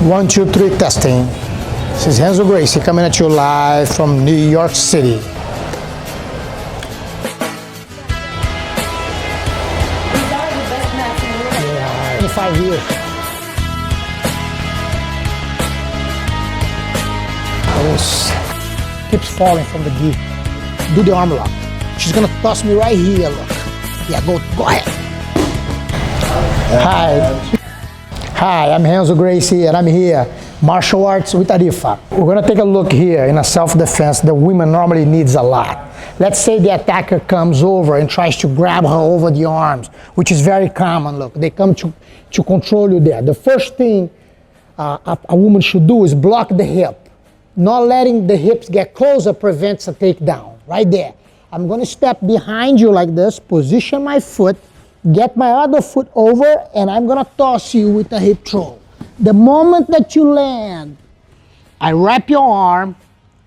1, 2, 3, testing. This is Henzou Gracie coming at you live from New York City. Yeah, in 5 years. Keeps falling from the gi. Do the arm lock. She's gonna toss me right here, look. Yeah, go ahead. Hi, I'm Renzo Gracie and I'm here. Martial arts with Arifa. We're gonna take a look here in a self-defense that women normally needs a lot. Let's say the attacker comes over and tries to grab her over the arms, which is very common, look. They come to control you there. The first thing a woman should do is block the hip. Not letting the hips get closer prevents a takedown, right there. I'm gonna step behind you like this, position my foot, get my other foot over, and I'm gonna toss you with a hip throw. The moment that you land, I wrap your arm,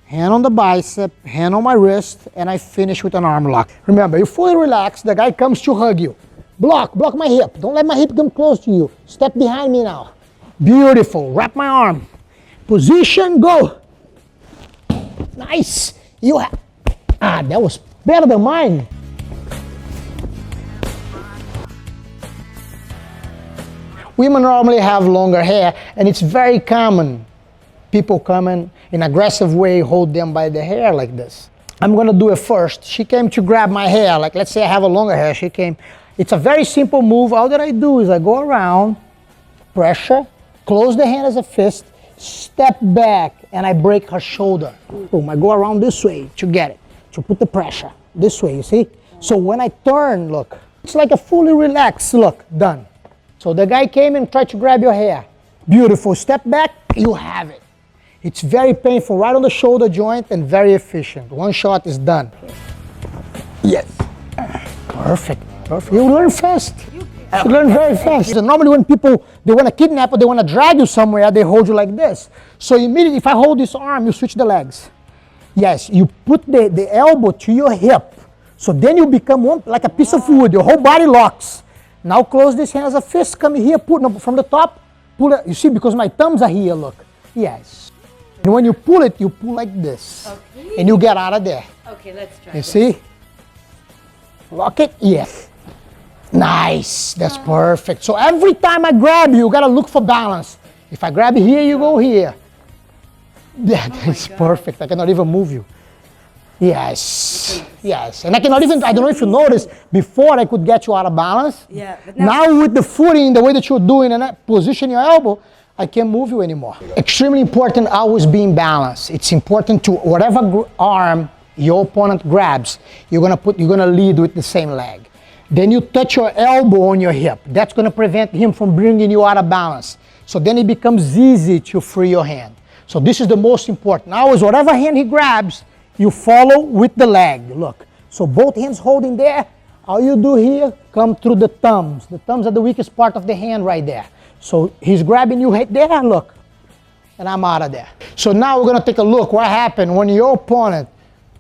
hand on the bicep, hand on my wrist, and I finish with an arm lock. Remember, you fully relax, the guy comes to hug you. Block my hip. Don't let my hip come close to you. Step behind me now. Beautiful, wrap my arm. Position, go. Nice. That was better than mine. Women normally have longer hair, and it's very common. People come in an aggressive way, hold them by the hair like this. I'm gonna do it first. She came to grab my hair, like let's say I have a longer hair, she came. It's a very simple move. All that I do is I go around, pressure, close the hand as a fist, step back, and I break her shoulder. Boom, I go around this way to get it, to put the pressure. This way, you see? So when I turn, look, it's like a fully relaxed look, done. So the guy came and tried to grab your hair. Beautiful, step back, you have it. It's very painful, right on the shoulder joint and very efficient. One shot is done. Yes. Perfect. You learn fast. You learn very fast. And normally when people, they want to kidnap or they want to drag you somewhere, they hold you like this. So immediately, if I hold this arm, you switch the legs. Yes, you put the elbow to your hip. So then you become one, like a piece of wood. Your whole body locks. Now close this hand as a fist. Come here, from the top. Pull it. You see, because my thumbs are here, look. Yes. And when you pull it, you pull like this. Okay. And you get out of there. Okay, let's try. You see? Lock it. Yes. Nice. That's perfect. So every time I grab you, you got to look for balance. If I grab here, you go here. Yeah, that's perfect. I cannot even move you. Yes. Yes. And I cannot even, I don't know if you noticed, before I could get you out of balance. Yeah. But now with the footing, the way that you're doing and position your elbow, I can't move you anymore. Extremely important, always being balanced. It's important to, whatever arm your opponent grabs, you're gonna lead with the same leg. Then you touch your elbow on your hip. That's gonna prevent him from bringing you out of balance. So then it becomes easy to free your hand. So this is the most important. Now is whatever hand he grabs, you follow with the leg, look. So both hands holding there, all you do here, come through the thumbs. The thumbs are the weakest part of the hand right there. So he's grabbing you right there, look. And I'm out of there. So now we're gonna take a look what happened when your opponent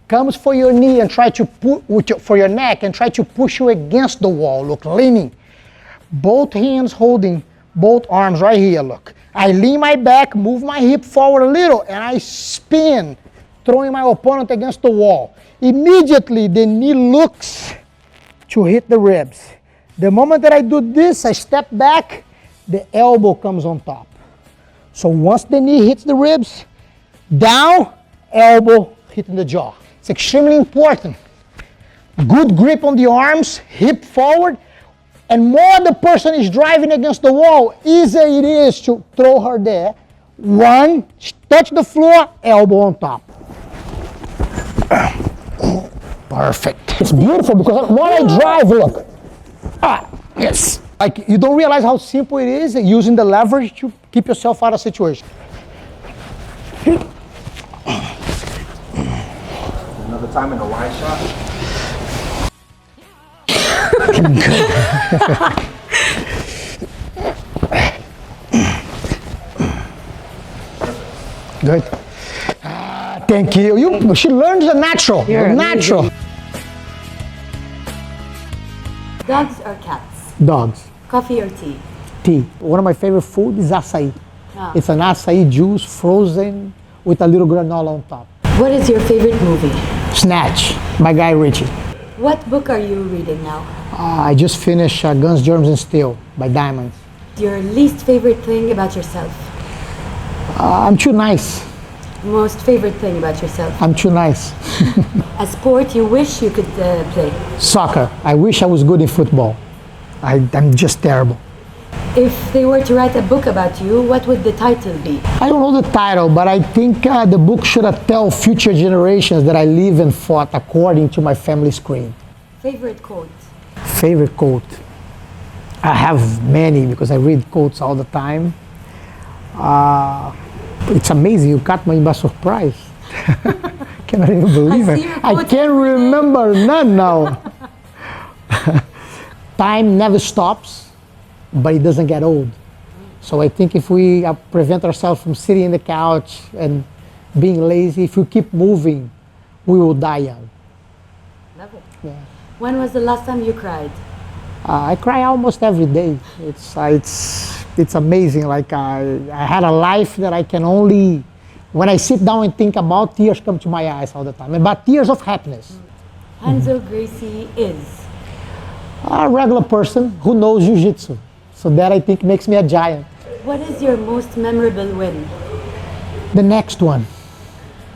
comes for your knee and try to for your neck and try to push you against the wall, look, leaning. Both hands holding both arms right here, look. I lean my back, move my hip forward a little, and I spin, throwing my opponent against the wall. Immediately, the knee looks to hit the ribs. The moment that I do this, I step back, the elbow comes on top. So once the knee hits the ribs, down, elbow hitting the jaw. It's extremely important. Good grip on the arms, hip forward, and more the person is driving against the wall, easier it is to throw her there. One, touch the floor, elbow on top. Perfect. It's beautiful because when I drive, look. Yes. Like, you don't realize how simple it is using the leverage to keep yourself out of situation. Another time in a wide shot. Good. Thank you. She learns the natural. Natural. Dogs or cats? Dogs. Coffee or tea? Tea. One of my favorite food is acai. It's an acai juice frozen with a little granola on top. What is your favorite movie? Snatch by Guy Ritchie. What book are you reading now? I just finished Guns, Germs, and Steel by Diamond. Your least favorite thing about yourself? I'm too nice. Most favorite thing about yourself? I'm too nice. A sport you wish you could play? Soccer. I wish I was good in football. I'm just terrible. If they were to write a book about you, what would the title be? I don't know the title, but I think the book should tell future generations that I live and fought according to my family's creed. Favorite quote? Favorite quote? I have many because I read quotes all the time. It's amazing, you caught me by surprise. Cannot even believe it. I can't remember none now. Time never stops, but it doesn't get old. So I think if we prevent ourselves from sitting in the couch and being lazy, if we keep moving, we will die young. Love it. Yeah. When was the last time you cried? I cry almost every day. It's amazing. Like I had a life that I can only, when I sit down and think about, tears come to my eyes all the time. But tears of happiness. Renzo Gracie is? A regular person who knows jiu-jitsu. So that I think makes me a giant. What is your most memorable win? The next one.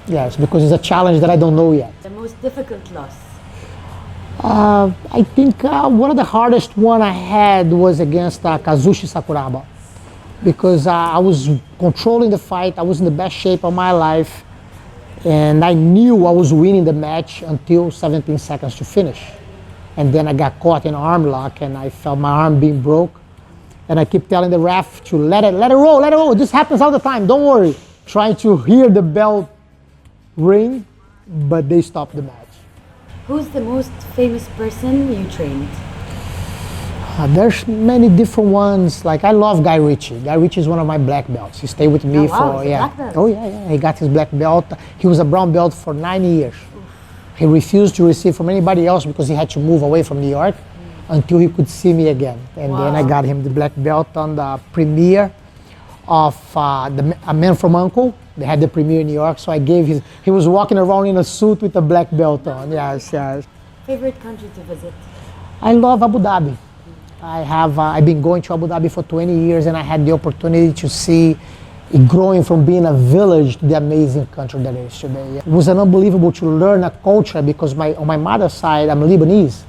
Yes, because it's a challenge that I don't know yet. The most difficult loss? I think one of the hardest one I had was against Kazushi Sakuraba. Because I was controlling the fight, I was in the best shape of my life, and I knew I was winning the match until 17 seconds to finish. And then I got caught in arm lock and I felt my arm being broke. And I keep telling the ref to let it roll. This happens all the time, don't worry. Trying to hear the bell ring, but they stopped the match. Who's the most famous person you trained? There's many different ones. Like I love Guy Ritchie. Guy Ritchie is one of my black belts. He stayed with me for black belt. Oh yeah. He got his black belt. He was a brown belt for 9 years. He refused to receive from anybody else because he had to move away from New York until he could see me again. And then I got him the black belt on the premiere of A Man from U.N.C.L.E. They had the premiere in New York, so I gave his. He was walking around in a suit with a black belt on. Yes. Favorite country to visit? I love Abu Dhabi. I've been going to Abu Dhabi for 20 years, and I had the opportunity to see it growing from being a village to the amazing country that it is today. It was unbelievable to learn a culture because on my mother's side, I'm Lebanese.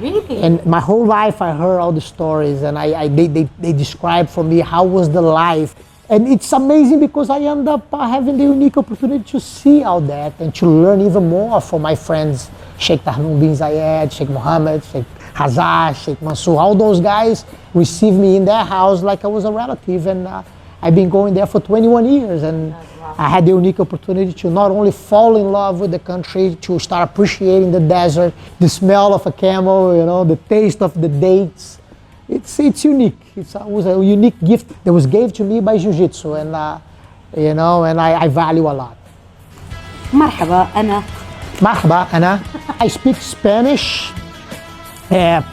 Really? And my whole life I heard all the stories, and they described for me how was the life. And it's amazing because I end up having the unique opportunity to see all that and to learn even more from my friends, Sheikh Tahnoun bin Zayed, Sheikh Mohammed, Sheikh Hazar, Sheikh Mansour. All those guys received me in their house like I was a relative, and I've been going there for 21 years. And I had the unique opportunity to not only fall in love with the country, to start appreciating the desert, the smell of a camel, the taste of the dates. It's unique. It was a unique gift that was given to me by Jiu-Jitsu, and I value a lot. مرحبا أنا. مرحبا أنا. I speak Spanish,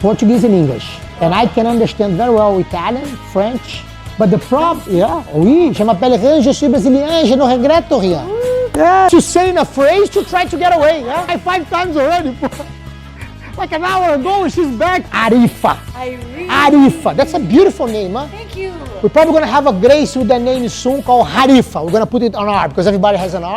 Portuguese, and English, and I can understand very well Italian, French. But the problem, oui, je m'appelle Renzo, je suis brésilien, je ne regrette rien. Yeah. To say in a phrase to try to get away. Yeah? 5 times already. Like an hour ago, she's back. Arifa. Arifa. That's a beautiful name, huh? Thank you. We're probably going to have a Gracie with that name soon called Arifa. We're going to put it on R because everybody has an R.